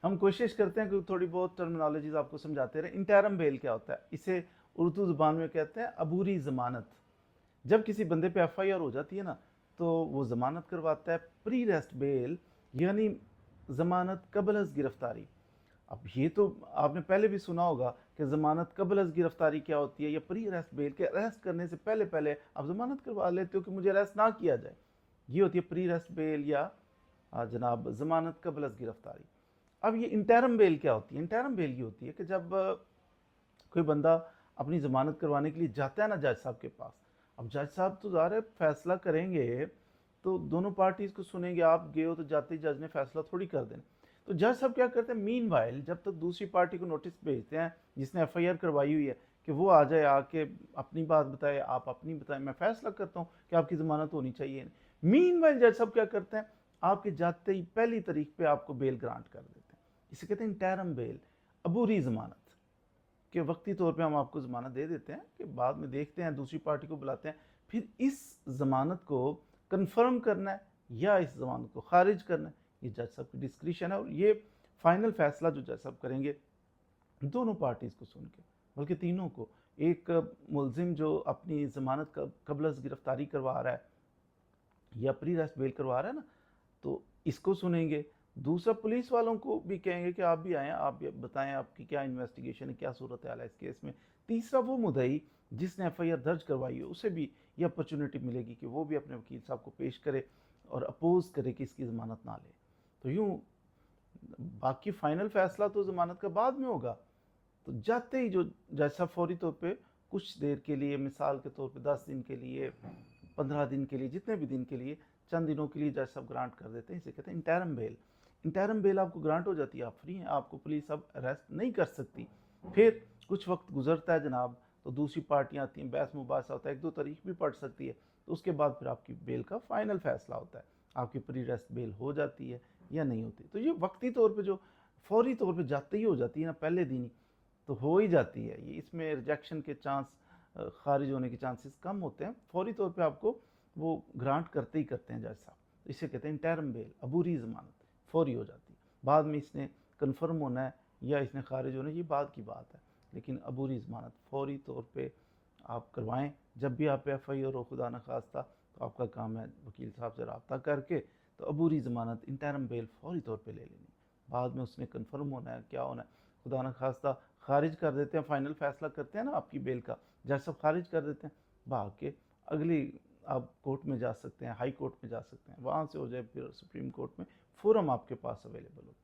ہم کوشش کرتے ہیں کہ تھوڑی بہت ٹرمنالوجیز آپ کو سمجھاتے رہیں. انٹرم بیل کیا ہوتا ہے؟ اسے اردو زبان میں کہتے ہیں عبوری ضمانت. جب کسی بندے پہ ایف آئی آر ہو جاتی ہے نا تو وہ ضمانت کرواتا ہے. پری ریسٹ بیل یعنی ضمانت قبل از گرفتاری. اب یہ تو آپ نے پہلے بھی سنا ہوگا کہ ضمانت قبل از گرفتاری کیا ہوتی ہے یا پری اریسٹ بیل، کے اریسٹ کرنے سے پہلے آپ ضمانت کروا لیتے ہو کہ مجھے اریسٹ نہ کیا جائے. یہ ہوتی ہے پری اریسٹ بیل یا جناب ضمانت قبل از گرفتاری. اب یہ انٹرم بیل کیا ہوتی ہے؟ انٹرم بیل یہ ہوتی ہے کہ جب کوئی بندہ اپنی ضمانت کروانے کے لیے جاتا ہے نا جج صاحب کے پاس. اب جج صاحب تو ظاہر ہے فیصلہ کریں گے تو دونوں پارٹیز کو سنیں گے. آپ گئے ہو تو جاتے ہی جج نے فیصلہ تھوڑی کر دینا. تو جج صاحب کیا کرتے ہیں، مین وائل جب تک دوسری پارٹی کو نوٹس بھیجتے ہیں جس نے ایف آئی آر کروائی ہوئی ہے کہ وہ آ جائے، آ کے اپنی بات بتائے، آپ اپنی بتائیں، میں فیصلہ کرتا ہوں کہ آپ کی ضمانت ہونی چاہیے. مین وائل جج صاحب کیا کرتے ہیں، آپ کے جاتے ہی پہلی تاریخ پہ آپ کو بیل گرانٹ کر دیتے ہیں. اسے کہتے ہیں انٹرم بیل، عبوری ضمانت. کہ وقتی طور پہ ہم آپ کو ضمانت دے دیتے ہیں کہ بعد میں دیکھتے ہیں، دوسری پارٹی کو بلاتے ہیں، پھر اس ضمانت کو کنفرم کرنا ہے یا اس ضمانت کو خارج کرنا ہے، یہ جج صاحب کی ڈسکریشن ہے. اور یہ فائنل فیصلہ جو جج صاحب کریں گے دونوں پارٹیز کو سن کے، بلکہ تینوں کو. ایک ملزم جو اپنی ضمانت قبل از گرفتاری کروا رہا ہے یا پری ریسٹ بیل کروا رہا ہے نا، تو اس کو سنیں گے. دوسرا پولیس والوں کو بھی کہیں گے کہ آپ بھی آئیں، آپ بھی بتائیں آپ کی کیا انویسٹیگیشن ہے، کیا صورتحال ہے اس کیس میں. تیسرا وہ مدعی جس نے ایف آئی آر درج کروائی ہے اسے بھی یہ اپرچونٹی ملے گی کہ وہ بھی اپنے وکیل صاحب کو پیش کرے اور اپوز کرے کہ اس کی ضمانت نہ لے. تو یوں باقی فائنل فیصلہ تو ضمانت کا بعد میں ہوگا. تو جاتے ہی جو جج صاحب فوری طور پہ کچھ دیر کے لیے، مثال کے طور پہ 10 دن کے لیے، 15 دن کے لیے، جتنے بھی دن کے لیے، چند دنوں کے لیے جج صاحب گرانٹ کر دیتے ہیں. اسے کہتے ہیں انٹرم بیل. انٹرم بیل آپ کو گرانٹ ہو جاتی ہے، آپ فری ہیں، آپ کو پولیس اب اریسٹ نہیں کر سکتی. پھر کچھ وقت گزرتا ہے جناب تو دوسری پارٹیاں آتی ہیں، بحث مباحثہ ہوتا ہے، 1-2 تاریخ بھی پڑ سکتی ہے. تو اس کے بعد پھر آپ کی بیل کا فائنل فیصلہ ہوتا ہے، آپ کی پری ریسٹ بیل ہو جاتی ہے یا نہیں ہوتی. تو یہ وقتی طور پہ جو فوری طور پہ جاتے ہی ہو جاتی ہے نا، پہلے دن ہی تو ہو ہی جاتی ہے. یہ اس میں ریجیکشن کے چانس، خارج ہونے کے چانسز کم ہوتے ہیں. فوری طور پہ آپ کو وہ گرانٹ کرتے ہی کرتے ہیں جج صاحب. اسے کہتے ہیں انٹرم بیل، عبوری ضمانت، فوری ہو جاتی ہے. بعد میں اس نے کنفرم ہونا ہے یا اس نے خارج ہونا ہے، یہ بعد کی بات ہے. لیکن عبوری ضمانت فوری طور پہ آپ کروائیں. جب بھی آپ ایف آئی آر ہو خدا نخواستہ تو آپ کا کام ہے وکیل صاحب سے رابطہ کر کے تو عبوری ضمانت انٹرم بیل فوری طور پہ لے لینی. بعد میں اس نے کنفرم ہونا ہے، کیا ہونا ہے، خدا نخواستہ خارج کر دیتے ہیں، فائنل فیصلہ کرتے ہیں نا آپ کی بیل کا، جج صاحب خارج کر دیتے ہیں. بھاگ کے اگلی آپ کورٹ میں جا سکتے ہیں، ہائی کورٹ میں جا سکتے ہیں، وہاں سے ہو جائے پھر سپریم کورٹ میں، فورم آپ کے پاس اویلیبل ہوتا ہے.